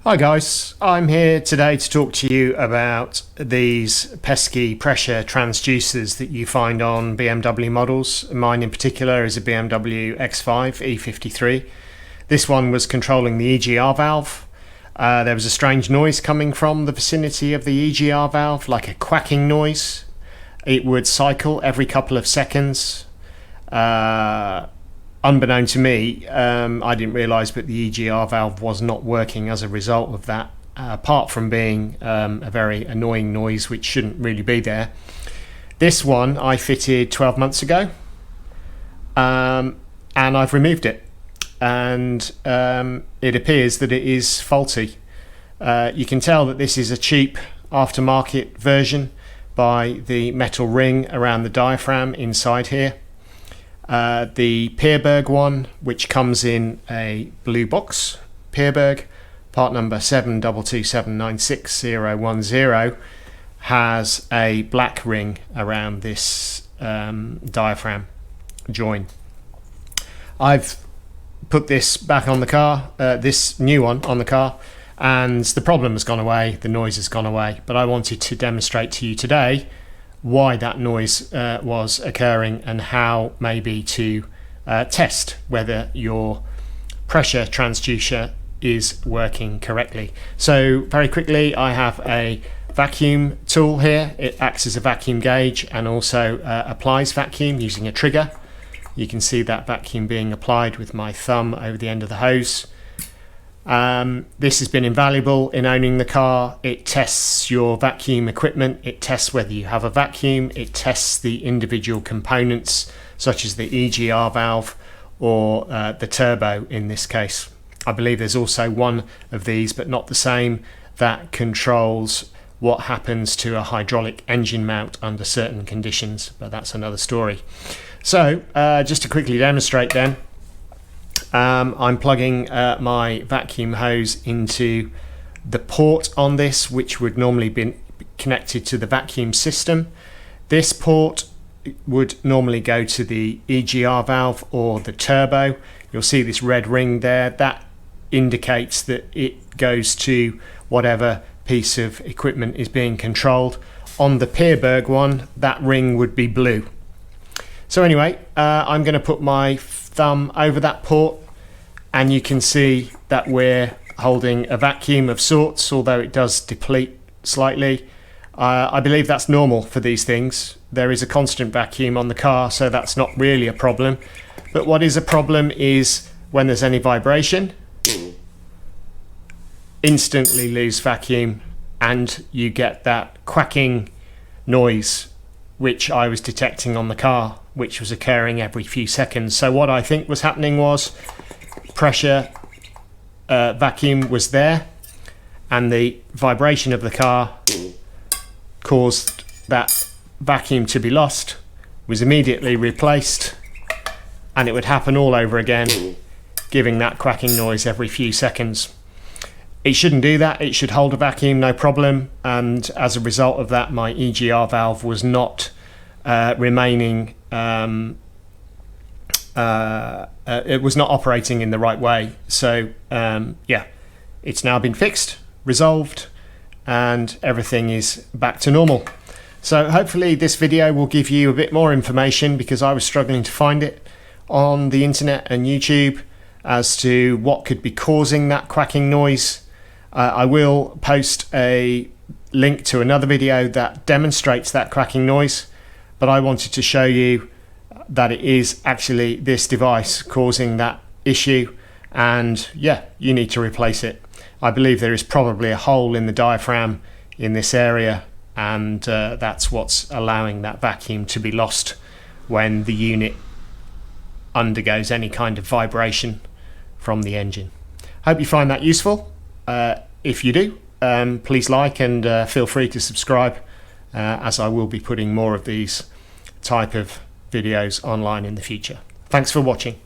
Hi guys, I'm here today to talk to you about these pesky pressure transducers that you find on BMW models. Mine in particular is a Bmw X5 E53. This one was controlling the EGR valve. There was a strange noise coming from the vicinity of the EGR valve, like a quacking noise. It would cycle every couple of seconds. Unbeknown to me, I didn't realise, but the EGR valve was not working as a result of that, apart from being a very annoying noise which shouldn't really be there. This one I fitted 12 months ago, and I've removed it, and it appears that it is faulty. You can tell that this is a cheap aftermarket version by the metal ring around the diaphragm inside here. The Pierburg one, which comes in a blue box, Pierburg, part number 7227961010, has a black ring around this diaphragm join. I've put this back on the car, this new one on the car, and the problem has gone away, the noise has gone away, but I wanted to demonstrate to you today why that noise was occurring and how maybe to test whether your pressure transducer is working correctly. So very quickly, I have a vacuum tool here. It acts as a vacuum gauge and also applies vacuum using a trigger. You can see that vacuum being applied with my thumb over the end of the hose. This has been invaluable in owning the car. It tests your vacuum equipment, it tests whether you have a vacuum, it tests the individual components such as the EGR valve or the turbo in this case. I believe there's also one of these, but not the same, that controls what happens to a hydraulic engine mount under certain conditions, but that's another story. So just to quickly demonstrate then, I'm plugging my vacuum hose into the port on this, which would normally be connected to the vacuum system. This port would normally go to the EGR valve or the turbo. You'll see this red ring there. That indicates that it goes to whatever piece of equipment is being controlled. On the Pierburg one, that ring would be blue. So anyway, I'm going to put my thumb over that port, and you can see that we're holding a vacuum of sorts, although it does deplete slightly. I believe that's normal for these things. There is a constant vacuum on the car, so that's not really a problem. But what is a problem is when there's any vibration, instantly lose vacuum, and you get that quacking noise which I was detecting on the car, which was occurring every few seconds. So what I think was happening was pressure vacuum was there, and the vibration of the car caused that vacuum to be lost, was immediately replaced, and it would happen all over again, giving that quacking noise every few seconds. It shouldn't do that. It should hold a vacuum, no problem, and as a result of that, my EGR valve was not remaining it was not operating in the right way. So yeah, it's now been fixed, resolved, and everything is back to normal. So hopefully this video will give you a bit more information, because I was struggling to find it on the internet and YouTube as to what could be causing that quacking noise. I will post a link to another video that demonstrates that quacking noise, but I wanted to show you that it is actually this device causing that issue, and yeah, you need to replace it. I believe there is probably a hole in the diaphragm in this area, and that's what's allowing that vacuum to be lost when the unit undergoes any kind of vibration from the engine. Hope you find that useful. If you do, please like and feel free to subscribe, as I will be putting more of these type of videos online in the future. Thanks for watching.